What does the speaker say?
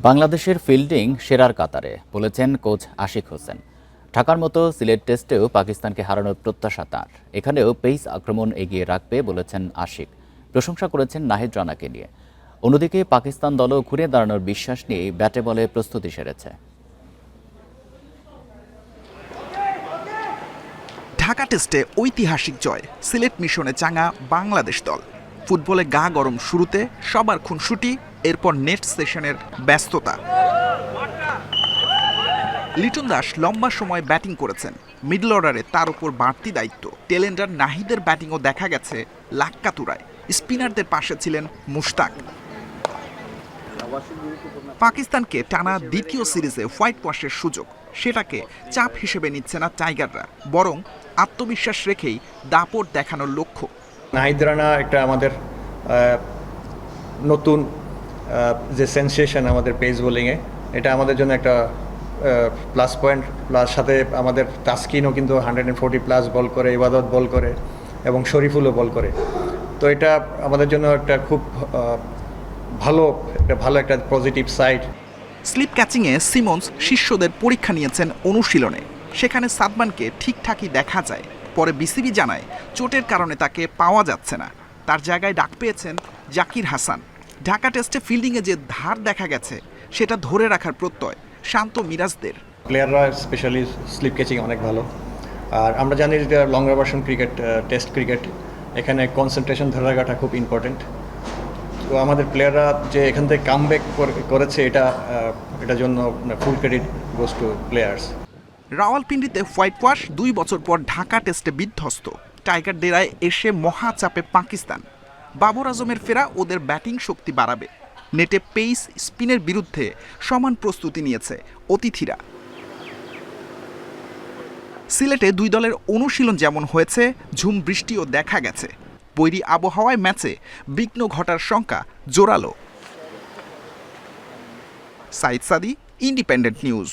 বাংলাদেশের ফিল্ডিং সেরার কাতারে বলেছেন কোচ আশিক হোসেন। ঢাকার মতো সিলেট টেস্টেও পাকিস্তানকে হারানোর প্রত্যাশা তাঁর। এখানেও পেস আক্রমণ এগিয়ে রাখবে বলেছেন আশিক। প্রশংসা করেছেন নাহিদ রানাকে নিয়ে। অন্যদিকে পাকিস্তান দলও ঘুরে দাঁড়ানোর বিশ্বাস নিয়ে ব্যাটে বলে প্রস্তুতি সেরেছে। ঢাকা টেস্টে ঐতিহাসিক জয়, সিলেট মিশনে চাঙা বাংলাদেশ দল। ফুটবলে গা গরম শুরুতে সবার খুনসুটি, এরপর নেট সেশনের ব্যস্ততা। লিটন দাস লম্বা সময় ব্যাটিং করেছেন, মিডল অর্ডারে তার উপর বাড়তি দায়িত্ব। টেলেন্ডার নাহিদের ব্যাটিংও দেখা গেছে লাক্কাতুরায়। স্পিনারদের পাশে ছিলেন মুশতাক। পাকিস্তানকে টানা দ্বিতীয় সিরিজে হোয়াইট ওয়াশের সুযোগ, সেটাকে চাপ হিসেবে নিচ্ছে না টাইগাররা, বরং আত্মবিশ্বাস রেখেই দাপট দেখানোর লক্ষ্য। নাহিদ রানা একটা আমাদের নতুন যে সেন্সেশন আমাদের পেস বোলিংয়ে, এটা আমাদের জন্য একটা প্লাস পয়েন্ট। প্লাস সাথে আমাদের তাসকিনও কিন্তু 140+ বল করে, ইবাদত বল করে এবং শরীফুলও বল করে। তো এটা আমাদের জন্য একটা খুব ভালো একটা পজিটিভ সাইড। স্লিপ ক্যাচিংয়ে সিমন্স শিষ্যদের পরীক্ষা নিয়েছেন অনুশীলনে। সেখানে সাদমানকে ঠিকঠাকই দেখা যায়। পরে বিসিবি জানায় চোটের কারণে তাকে পাওয়া যাচ্ছে না। তার জায়গায় ডাক পেয়েছেন জাকির হাসান। ঢাকা টেস্টে ফিল্ডিংয়ে যে ধার দেখা গেছে সেটা ধরে রাখার প্রত্যয় শান্ত মিরাজদের। প্লেয়াররা স্পেশালি স্লিপ ক্যাচিং অনেক ভালো। আর আমরা জানি যে long version cricket, test cricket, এখানে কনসেন্ট্রেশন ধরে রাখাটা খুব ইম্পর্টেন্ট। তো আমাদের প্লেয়াররা যে এখান থেকে কামব্যাক করেছে, এটার জন্য full credit goes to players. রাওয়ালপিন্ডিতে হোয়াইট ওয়াশ 2 বছর পর ঢাকা টেস্টে বিধ্বস্ত। টাইগার ডেরায় এসে মহাচাপে পাকিস্তান। বাবর আজমের ফেরা ওদের ব্যাটিং শক্তি বাড়াবে। নেটে পেস স্পিনের বিরুদ্ধে সমান প্রস্তুতি নিয়েছে অতিথিরা। সিলেটে 2 দলের অনুশীলন যেমন হয়েছে, ঝুম বৃষ্টিও দেখা গেছে। বৈরী আবহাওয়ায় ম্যাচে বিঘ্ন ঘটার শঙ্কা জোরালো। সাইদ সাদি, ইন্ডিপেন্ডেন্ট নিউজ।